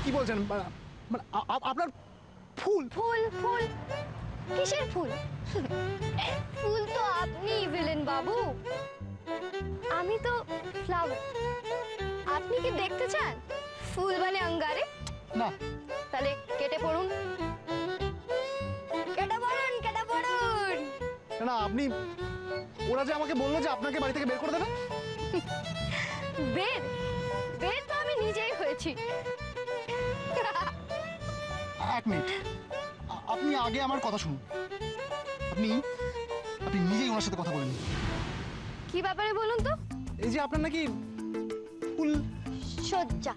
কি বলছেন? মানে আপনার ফুল ফুল ফুল কিসের ফুল? ফুল তো আপনিই ভিলেন বাবু, আমি তো ফ্লাওয়ার। আপনি কি দেখতে চান ফুল মানে অঙ্গারে? না। তাহলে কেটে পড়ুন, কেটে পড়ুন, কেটে পড়ুন। না, আপনি, ওরা যে আমাকে বললো যে আপনাকে বাড়ি থেকে বের করে দেবে। বের বের তো আমি নিজেই হয়েছি। এক মিনিট, আপনি আগে আমার কথা শুনুন। আপনি আপনি নিজেই ওনার সাথে কথা বলেন। কি ব্যাপারে বলুন তো? এই যে আপনার নাকি ফুল সজ্জা,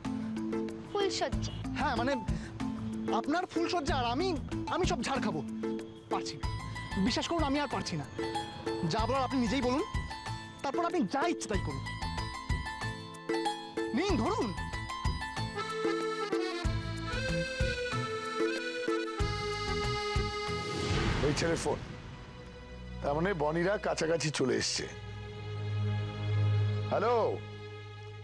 ফুল সজ্জা। হ্যাঁ, মানে আপনার ফুল সজ্জা, আর আমি সব ঝাড় খাবো। পারছি না, বিশ্বাস করুন, আমি আর পারছি না। যা বলার আপনি নিজেই বলুন, তারপর আপনি যা ইচ্ছে তাই করুন। নিন, ধরুন। ওই ছেলের ফোন। তার মানে বনিরা কাছাকাছি চলে এসছে। হ্যালো,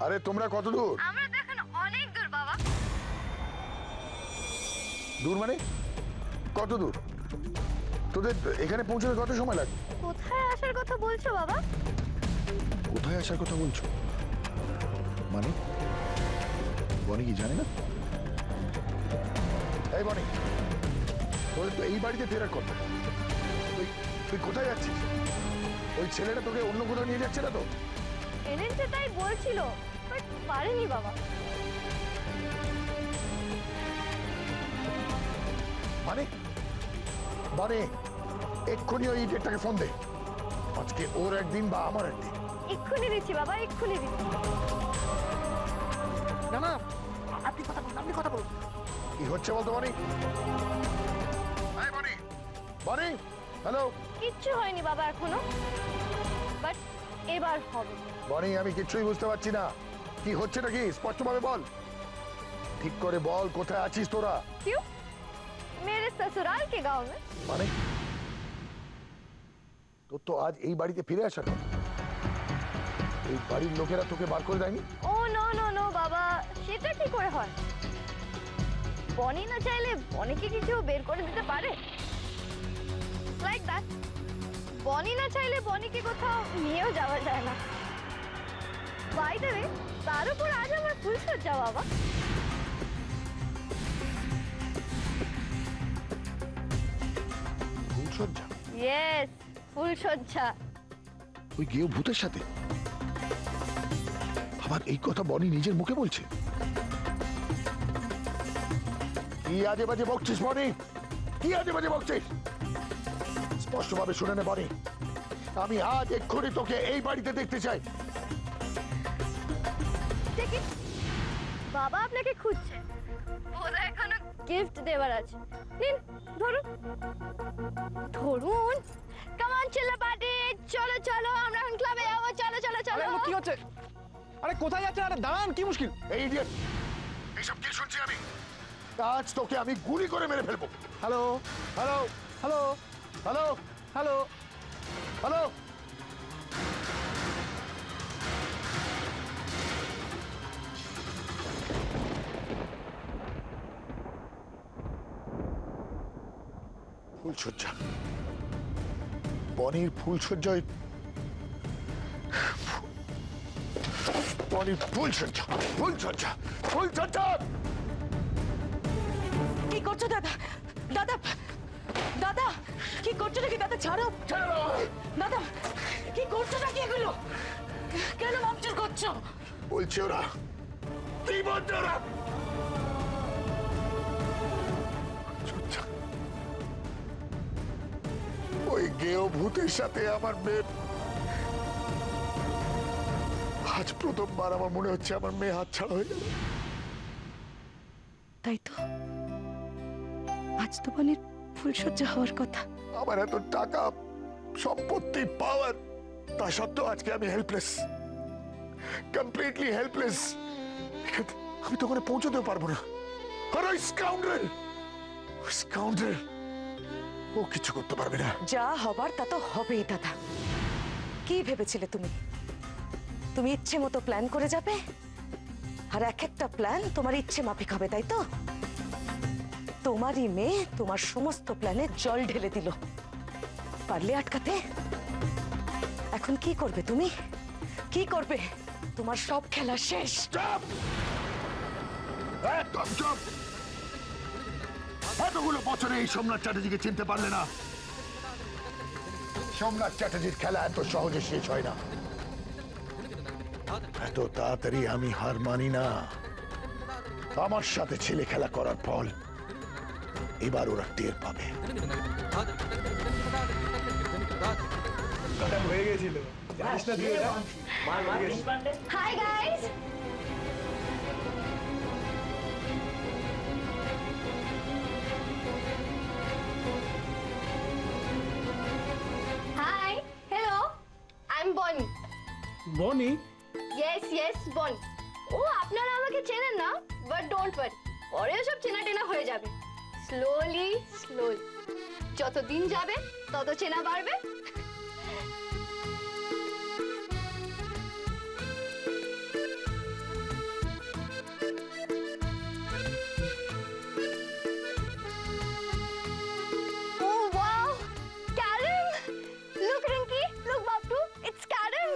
আরে তোমরা কত দূর? আমরা তো এখন অনেক দূর বাবা। দূর মানে কত দূর? তোদের এখানে পৌঁছতে কত সময় লাগে? কোথায় আসার কথা বলছো বাবা? কোথায় আসার কথা বলছো মানে? বনি কি জানে না? এই বনি, তোদের তো এই বাড়িতে ফেরার কথা। তুই কোথায় যাচ্ছিস? ওই ছেলেটা তোকে অন্য কোথাও নিয়ে যাচ্ছে না তো? এনেছে তাই বলছিল, বাট পারেনি বাবা। মানে মানে এক্ষুনি ওই ইডিয়েটটাকে ফোন দে। আজকে ওর একদিন বা আমার একদিন। এক্ষুনি দিচ্ছি বাবা, এক্ষুনি দিচ্ছি। না না, আপনি কথা বলুন, আপনি কথা বলুন। কি হচ্ছে বলতো বনি? বনি, বনি, হ্যালো। কিচ্ছু হয়নি বাবা এখনো, বাট এবার হবে। বনি, আমি কিচ্ছুই বুঝতে পারছি না। কি হচ্ছে নাকি স্পষ্টভাবে বল। ঠিক করে বল, কোথায় আছিস তোরা? क्यों? मेरे ससुराल के गांव में। মানে তোর তো আজ এই বাড়িতে ফিরে আসার কথা। এই বাড়ির লোকেরা তোকে বার করে দেয়নি? ও নো নো নো বাবা, সেটা কি করে হয়? বনি না চাইলে বনিকে কি কেউ বের করে দিতে পারে? Like that. বনি না চাইলে বনিকে কোথাও নিয়েও যাওয়া যায় না। বাই দ্য ওয়ে, তার উপর আজ আমার ফুলসজ্জা বাবা। ফুলসজ্জা? ইয়েস, ফুলসজ্জা। ওই গেও ভূতের সাথে? আবার এই কথা বনি নিজের মুখে বলছে? কি আজে বাজে বকছিস বনি? কি আজে বাজে বকছিস? স্পষ্টভাবে শুনে নে বনি, আমি আজ এক্ষুনি তোকে এই বাড়িতে দেখতে চাই। বাবা আপনাকে খুঁজছে, বোধহয় এখনো গিফট দেওয়ার আছে। নিন, ধরুন ধরুন। কাম অন চিল্লা পার্টি, চলো চলো, আমরা এখন ক্লাবে যাবো। চলো চলো চলো। আরে কি হচ্ছে? আরে কোথায় যাচ্ছেন? আরে দাঁড়ান, কি মুশকিল? এই ইডিয়েট, এইসব কি শুনছি আমি? আজ তোকে আমি গুলি করে মেরে ফেলবো। Hello hello, hello hello, hello hello. ফুলসজ্জা, বনির ফুলসজ্জা, বনির ফুলসজ্জা, ফুলসজ্জা, ফুলসজ্জা। কি করছো দাদা? দাদা, দাদা কি করছো নাকি? দাদা ছাড়ো, দাদা কি করছো নাকি এগুলো? কেন ভাঙচুর করছো? বলছে ওরা, কি বলছে ওরা? ওই গেও ভূতের সাথে আমার মেয়ে। আজ প্রথমবার আমার মনে হচ্ছে আমার মেয়ে হাত ছাড়া হয়ে গেল। তাই তো, আজ তো বনির ফুলসজ্জা হওয়ার কথা। আমার এত টাকা, সম্পত্তি, পাওয়ার, তা সত্ত্বেও আজকে আমি হেল্পলেস, কমপ্লিটলি হেল্পলেস। আমি তো ওখানে পৌঁছতেও পারবো না। আর ওই স্কাউন্ডার, ও কিছু করতে পারবে না। যা হবার তা তো হবেই দাদা। কি ভেবেছিলে তুমি? তুমি ইচ্ছে মতো প্ল্যান করে যাবে আর এক একটা প্ল্যান তোমার ইচ্ছে মাফিক হবে, তাই তো? তোমারই মেয়ে তোমার সমস্ত প্ল্যানে জল ঢেলে দিল। পারলে আটকাতে? এখন কি করবে তুমি? কি করবে? তোমার সব খেলা শেষ। চুপ! একদম চুপ! এতগুলো বছরে এই সোমনাথ চ্যাটার্জিকে চিনতে পারলে না? সোমনাথ চ্যাটার্জির খেলা এত সহজে শেষ হয় না। এত তাড়াতাড়ি আমি হার মানি না। আমার সাথে ছেলে খেলা করার ফল এবার ওরা টের পাবে। হয়ে গেছিল, জানিস না তুই এটা? Hi guys, hi, hello, I am Bonny. Bonny? Yes বনি। ও আপনারা আমাকে চেনেন না, বাট ডোন্ট ওয়ারি, পরে সব চেনা টেনা হয়ে যাবে। স্লোলি যত দিন যাবে তত চেনা বাড়বে। Oh wow, Karen! Look Rinky, look Babdu, it's Karen.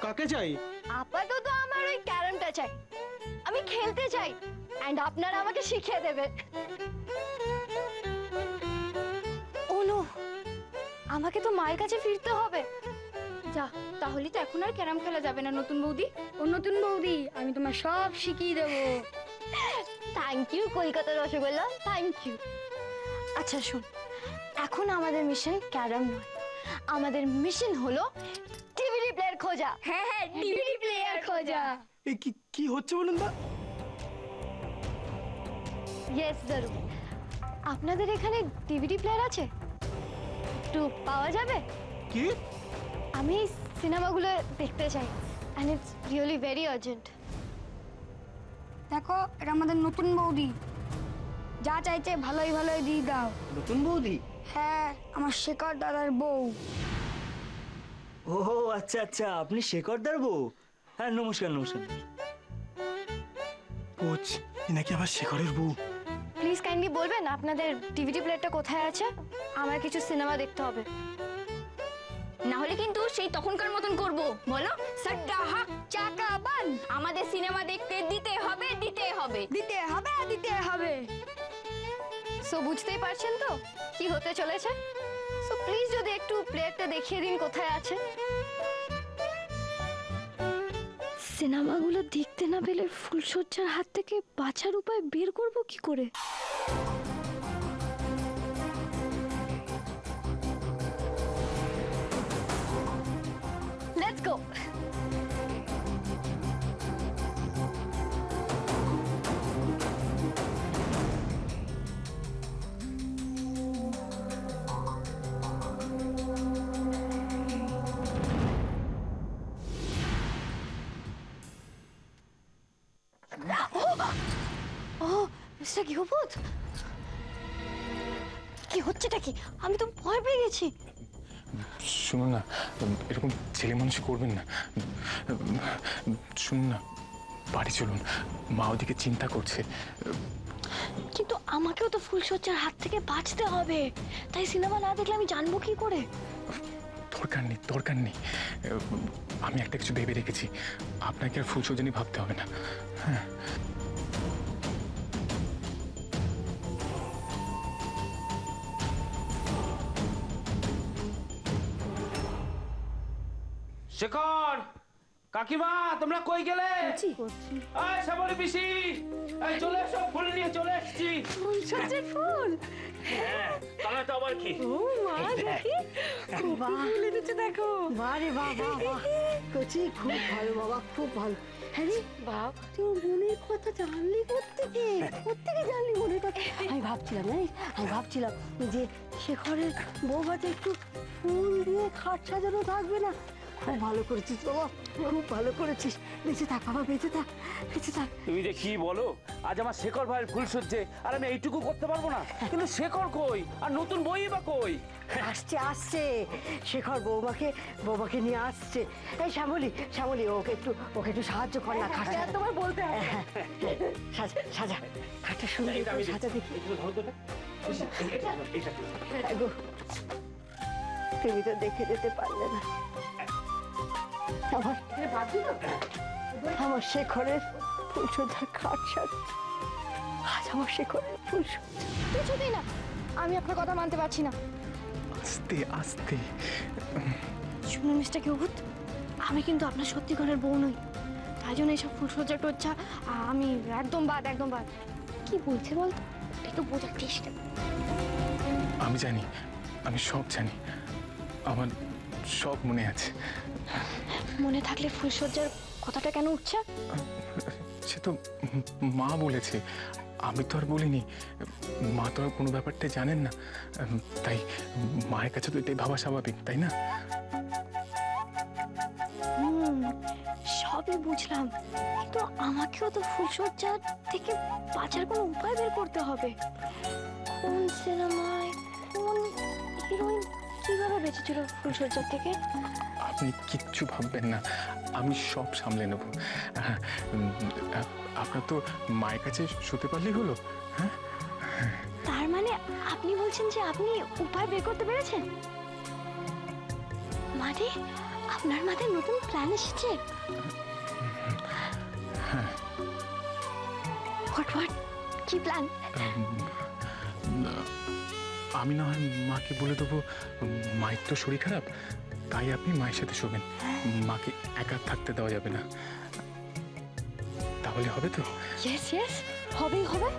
কাকে চাই? আপাতত আমার ওই ক্যারামটা চাই, আমি খেলতে চাই, এন্ড আপনারা আমাকে শিখিয়ে দেবেন। ও নো, আমাকে তো মায়ের কাছে ফিরতে হবে। যা, তাহলে তো এখন আর ক্যারাম খেলা যাবে না নতুন বৌদি। ও নতুন বৌদি, আমি তোমার সব শিখিয়ে দেবো। থ্যাংক ইউ কলকাতার রসগোল্লা, থ্যাংক ইউ। আচ্ছা শুন, এখন আমাদের মিশন ক্যারাম নয়, আমাদের মিশন হলো টিভি প্লেয়ার খোঁজা। হ্যাঁ, টিভি প্লেয়ার খোঁজা। এই কি হচ্ছে বলুন তো? ইয়েস জরুর। আপনাদের এখানে ডিভিডি প্লেয়ার আছে? একটু পাওয়া যাবে? কি? আমি এই সিনেমাগুলো দেখতে চাই, and it's really very urgent. দেখো, এটা আমাদের নতুন বৌদি, যা চাইছে ভালোই দিয়ে দাও। নতুন বৌদি? হ্যাঁ, আমার শেখর দাদার বউ। ও আচ্ছা আচ্ছা, আপনি শেখরদার বউ? হ্যাঁ, নমস্কার। কোচ, এ নাকি আবার শেখরের বউ? প্লিজ কাইন্ডলি বলবেন আপনাদের ডিভিডি প্লেয়ারটা কোথায় আছে? আমার কিছু সিনেমা দেখতে হবে। না হলে কিন্তু সেই তখনকার মতন করব। বলো, সাড্ডা হাক চাকা বান, আমাদের সিনেমা দেখতে দিতে হবে। সো বুঝতেই পারছেন তো কি হতে চলেছে। সো প্লিজ যদি একটু প্লেয়ারটা দেখিয়ে দিন কোথায় আছে। সিনেমাগুলো দেখতে না পেলে ফুলসজ্জার হাত থেকে বাঁচার উপায় বের করব কি করে? Let's go. ও মিস্টার গৃহপত, কি হচ্ছেটা কি? আমি তো ভয় পেয়ে গেছি। শুনুন না, এরকম ছেলে মানুষ করবেন না। শুনুন না, বাড়ি চলুন, মা ওদিকে চিন্তা করছে। কিন্তু আমাকেও তো ফুলসজ্জার হাত থেকে বাঁচতে হবে, তাই সিনেমা না দেখলে আমি জানবো কি করে? দরকার নেই। আমি একটা কিছু ভেবে রেখেছি, আপনাকে আর ফুলসজ্জা নিয়ে ভাবতে হবে না। হ্যাঁ, শেখর, কাকিমা, তোমরা কই গেলে? আয় শ্যামলী পিসি, এই চলে এসো, ফুল নিয়ে চলে এসেছি। ফুলসজ্জার ফুল? হ্যাঁ, তাহলে তো আবার কি? ও মা, দেখি খুব ফুল এনেছে, দেখো। বারে বাবা, কচি খুব ভালো বাবা, খুব ভালো। হ্যাঁ রে বাপ, তুই মনের কথা জানলি কোত্থেকে জানলি মনের কথা? আমি ভাবছিলাম যে শেখরের বৌভাতে একটু ফুল দিয়ে খাট সাজানো থাকবে না, খুব ভালো করেছিস বাবা, খুব ভালো করেছিস। বেঁচে থাক বাবা, বেঁচে থাক, বেঁচে থাক। তুমি যে কি বলো, আজ আমার শেখর ভাইয়ের ফুল সজ্জে আর আমি এইটুকু করতে পারবো না? কিন্তু শেখর কই, আর নতুন বই বা কই? আসছে আসছে, শেখর বৌমাকে নিয়ে আসছে। এই শ্যামলি ওকে একটু সাহায্য কর না। খাটটা তোমার বলতে হবে। সাজা খাটটা সুন্দর করে সাজা দেখি। গো, তুমি তো দেখে যেতে পারলে না। আমার শেখরের ফুলসজ্জার খাট সাজছে। আজ আমার শেখরের ফুলসজ্জা। কিছুতেই না, আমি আপনার কথা মানতে পারছি না। আস্তে আস্তে। শুনুন মিস্টার গিয়োবুত, আমি কিন্তু আপনার সত্যিকারের বউ নই, তাই জন্য এইসব ফুলসজ্জা টজ্জা আমি একদম বাদ। কি বলছে বলতো, একটু বোঝার চেষ্টা। আমি জানি, আমি সব জানি, আমার সব মনে আছে। মনে থাকলে ফুলসজ্জার কথাটা কেন উঠছে? সে তো মা বলেছে, আমি তো আর বলিনি। মা তো আর কোনো ব্যাপারটা জানেন না, তাই মায়ের কাছে তো এটাই ভাবা স্বাভাবিক, তাই না? সবই বুঝলাম, কিন্তু আমাকেও তো ফুলসজ্জা থেকে বাঁচার কোনো উপায় বের করতে হবে। কোন সিনেমায় কোন হিরোইন কিভাবে বেঁচেছিল ফুলসজ্জার থেকে? আপনি কিচ্ছু ভাববেন না, আমি সব সামলে নেব। আপনার তো মায়ের কাছে শুতে পারলেই হলো। হ্যাঁ, তার মানে আপনি বলছেন যে আপনি উপায় বের করতে পেরেছেন? মানে আপনার মাথায় নতুন প্ল্যান এসেছে? হোয়াট কি প্ল্যান? আমি না হয় মাকে বলে দেবো, মায়ের তো শরীর খারাপ, তাই আপনি মায়ের সাথে শোবেন, মাকে একা থাকতে দেওয়া যাবে না। তাহলে হবে তো? ইয়েস হবেই হবে।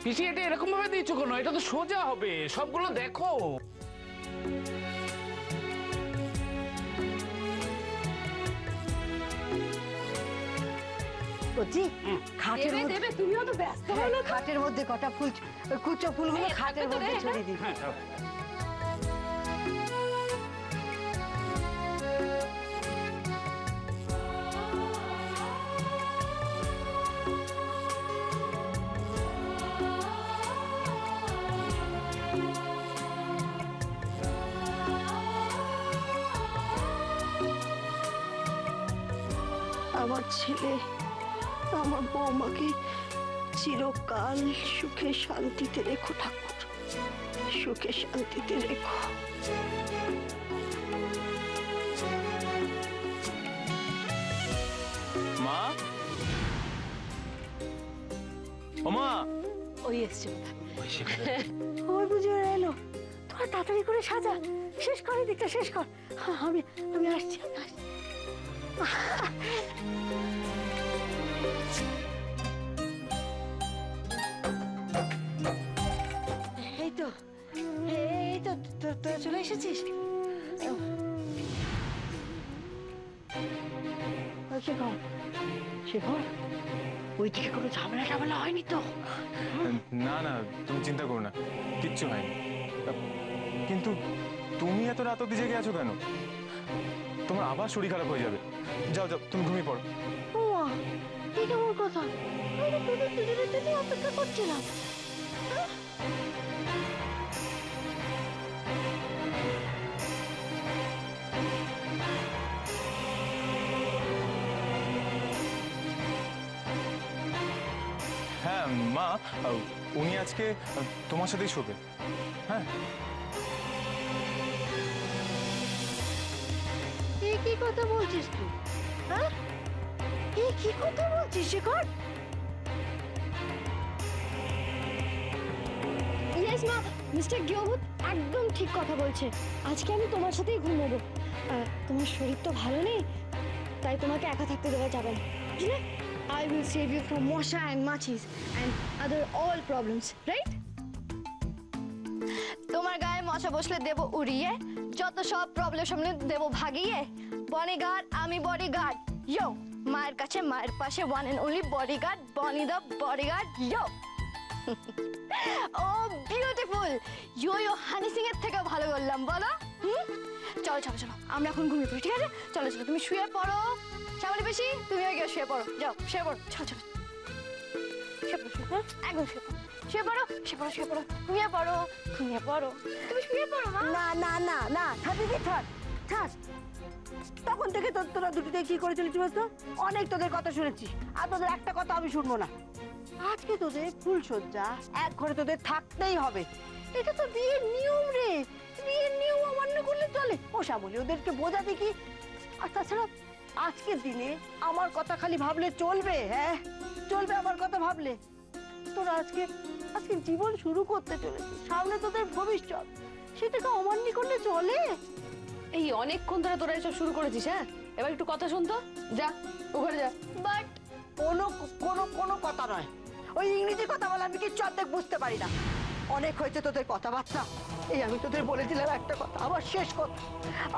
পিসি, এটা এরকম ভাবে দিয়েছো কেন? এটা তো সোজা হবে, সবগুলো দেখো। খাটের মধ্যে তুমিও তো ব্যস্ত হলো। খাটের মধ্যে কটা ফুল, কুচো ফুলগুলো খাটের মধ্যে ছড়িয়ে দিই। আমার ছেলে আমার বৌমাকে চিরকাল সুখে শান্তিতে রেখো ঠাকুর, সুখে শান্তিতে রেখো। মা, ও মা, ওই এসছে ওই বুঝে এলো। তোরা তাড়াতাড়ি করে সাজা, শেষ কর দিকটা, শেষ কর। আমি আসছি। এই তো তোরা চলে এসেছিস। শেখর, ওইদিকে কোনো ঝামেলা হয়নি তো? না না, তুমি চিন্তা করো না, কিচ্ছু হয়নি। কিন্তু তুমি এত রাত অব্দি জেগে আছো কেন? তোমার আবার শরীর খারাপ হয়ে যাবে। যাও তুমি ঘুমিয়ে পড়ো। এই কেমন কথা? আমি তো তোদের দুজনের জন্য অপেক্ষা করছিলাম। হ্যাঁ মা, উনি আজকে তোমার সাথেই শোবে। হ্যাঁ, কি কথা বলছিস তুই? হ্যাঁ, কি কথা বলছিস শেখর? ইয়েস মা, মিস্টার গিয়োবুত একদম ঠিক কথা বলছে। আজকে আমি তোমার সাথেই ঘুমোবো। তোমার শরীর তো ভালো নেই, তাই তোমাকে একা থাকতে দেওয়া যাবে না, বুঝলে? I will save you from মশা and মাছিস and other all problems, right? তোমার গায়ে বসে বসলে দেব উড়িয়ে, যত সব প্রবলেম সামনে দেব ভাগিয়ে। বডিগার্ড আমি বডিগার্ড, ইয়ো মায়ের কাছে মায়ের পাশে one and only bodyguard, Boni the bodyguard, yo. ও বিউটিফুল, ইয়ো হানি সিং এর থেকেও ভালো বললাম, বলো? চলো চলো চলো, আমরা এখন ঘুমিয়ে পড়ি, ঠিক আছে? চলো চলো, তুমি শুয়ে পড়ো। শ্যামলী পিসি, তুমিও গিয়ে শুয়ে পড়ো, যাও শুয়ে পড়ো, চলো চলো শুয়ে পড়ো, হ্যাঁ একদম শুয়ে পড়ো, শুয়ে পড়ো, শুয়ে পড়ো, শুয়ে পড়ো, ঘুমিয়ে পড়ো, ঘুমিয়ে পড়ো, তুমি শুয়ে পড়ো মা। না না না না, থাক দিদি, থাক থাক। তখন থেকে তোরা দুটিতে কি করে চলেছি বলতো? অনেক তোদের কথা শুনেছি, আর তোদের একটা কথা আমি শুনবো না। আজকে তোদের ফুলসজ্জা, এক ঘরে তোদের থাকতেই হবে। এটা তো বিয়ের নিয়ম রে, বিয়ের নিয়ম অমান্য করলে চলে? ও শ্যামলী, ওদেরকে বোঝা দেখি। আর তাছাড়া আজকের দিনে আমার কথা খালি ভাবলে চলবে? হ্যাঁ চলবে আমার কথা ভাবলে? তোরা আজকে আজকে জীবন শুরু করতে চলেছিস, সামনে তোদের ভবিষ্যৎ, সেটাকে অমান্য করলে চলে? এই অনেকক্ষণ ধরে তোরা এসব শুরু করেছিস, হ্যাঁ এবার একটু কথা শুন তো, যা ও ঘরে যা। বাট কোনো কোনো কোনো কথা নয়, ওই ইংরেজি কথা বলে আমি কিচ্ছু অর্ধেক বুঝতে পারি না। অনেক হয়েছে তোদের কথাবার্তা, এই আমি তোদের বলেছিলাম একটা কথা, আমার শেষ কথা,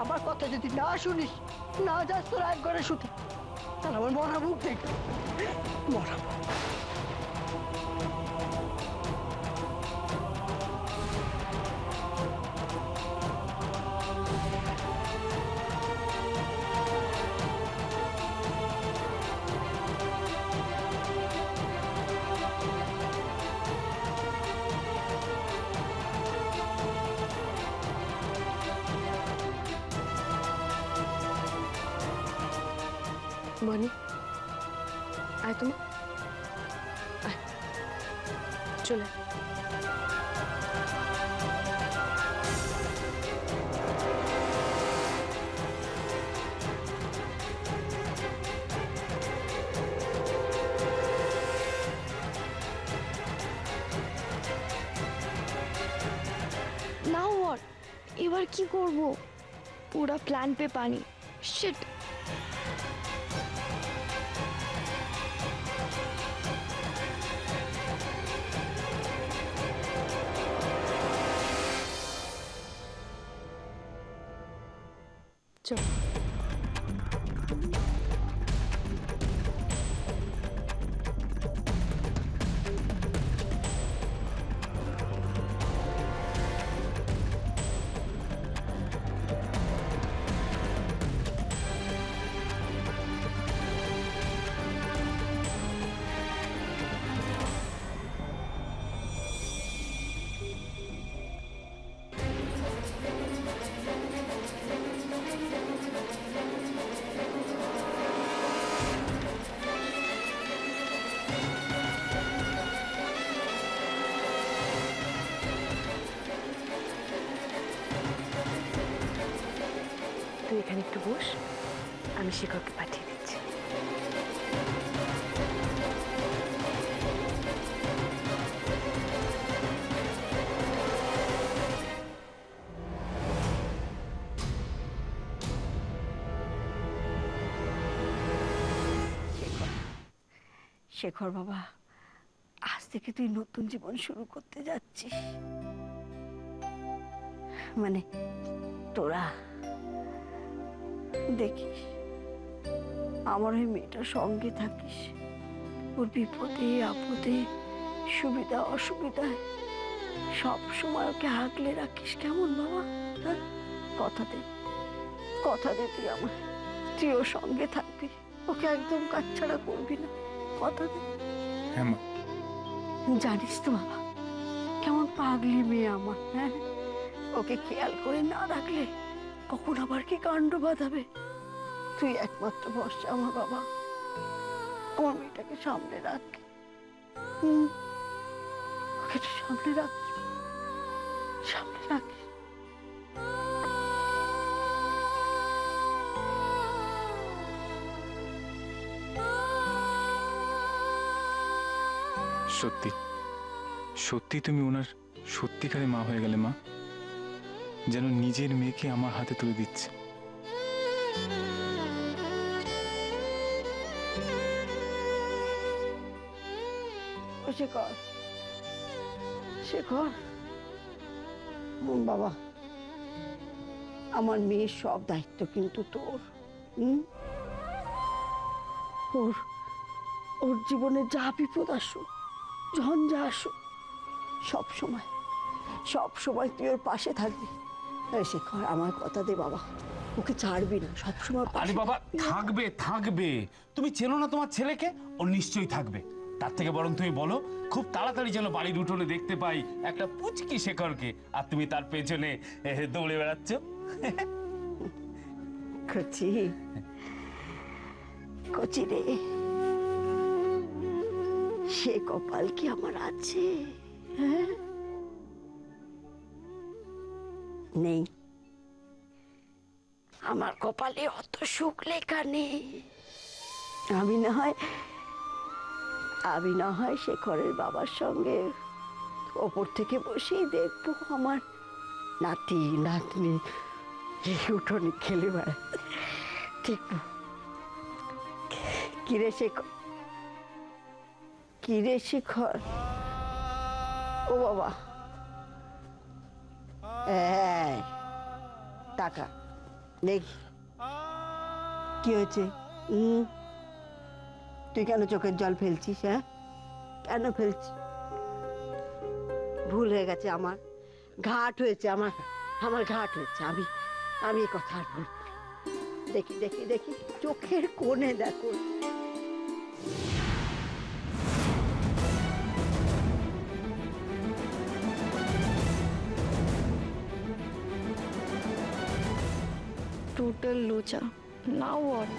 আমার কথা যদি না শুনিস, না যাস তোর এক ঘরে শুতে, তাহলে আমার মরা মুখ দেখবি, মরা মুখ। বনি আয়, তুমি আয়, চলে নাও হোয়াট, এবার কি করব? পুরা প্ল্যান পে পানি, শিট। চল। তুই এখানে একটু বস, আমি শিখরকে পাঠিয়ে দিচ্ছি। শেখর বাবা, আজ থেকে তুই নতুন জীবন শুরু করতে যাচ্ছিস, মানে তোরা দেখিস আমার ওই মেয়েটার সঙ্গে থাকিস, ওর বিপদে আপদে সুবিধা অসুবিধায় সব সময় ওকে আগলে রাখিস, কেমন বাবা? হ্যাঁ কথা দে, কথা দে তুই আমার, তুই ওর সঙ্গে থাকবি, ওকে একদম কাছছাড়া করবি না, কথা দে। হ্যাঁ মা। জানিস তো বাবা, কেমন পাগলি মেয়ে আমার, হ্যাঁ ওকে খেয়াল করে না রাখলে কখন আবার কি কাণ্ড বাঁধাবে। তুই একমাত্র ভরসা আমার বাবা, আমার মেয়েটাকে সামনে রাখ, ওকে একটু সামনে রাখ, সামনে রাখ। সত্যি সত্যি তুমি ওনার সত্যিকারে মা হয়ে গেলে মা, যেন নিজের মেয়েকে আমার হাতে তুলে দিচ্ছে। শেখর, শেখর বাবা, আমার মেয়ের সব দায়িত্ব কিন্তু তোর। হুম? ওর ওর জীবনে যা বিপদ আসুক, ঝঞ্ঝা আসুক, সব সময় তুই ওর পাশে থাকবি। শেখর, আমার কথা দে বাবা, ওকে ছাড়বি না, সবসময়। আরে বাবা, থাকবে থাকবে। তুমি চেনো না তোমার ছেলেকে? ও নিশ্চয়ই থাকবে। তার থেকে বরং তুমি বলো খুব তাড়াতাড়ি যেন বাড়ির উঠোনে দেখতে পাই একটা পুচকি শেখরকে, আর তুমি তার পেছনে দৌড়ে বেড়াচ্ছ। কচি কচি রে, সে কপাল কি আমার আছে? হ্যাঁ, নেই। আমার কপালে অত সুখ লেখা নেই। আমি না হয় শেখরের বাবার সঙ্গে ওপর থেকে বসেই দেখবো আমার নাতি নাতনি এই উঠোনে খেলে বেড়ায়। ঠিক কিরে শেখর, ও বাবা, টাকা দেখি কি হয়েছে? তুই কেন চোখের জল ফেলছিস? হ্যাঁ, কেন ফেলছিস? ভুল হয়ে গেছে, আমার ঘাট হয়েছে, আমার ঘাট হয়েছে। আমি কথা আর বলবো না। দেখি চোখের কোণে দেখো। Total loser. Now what?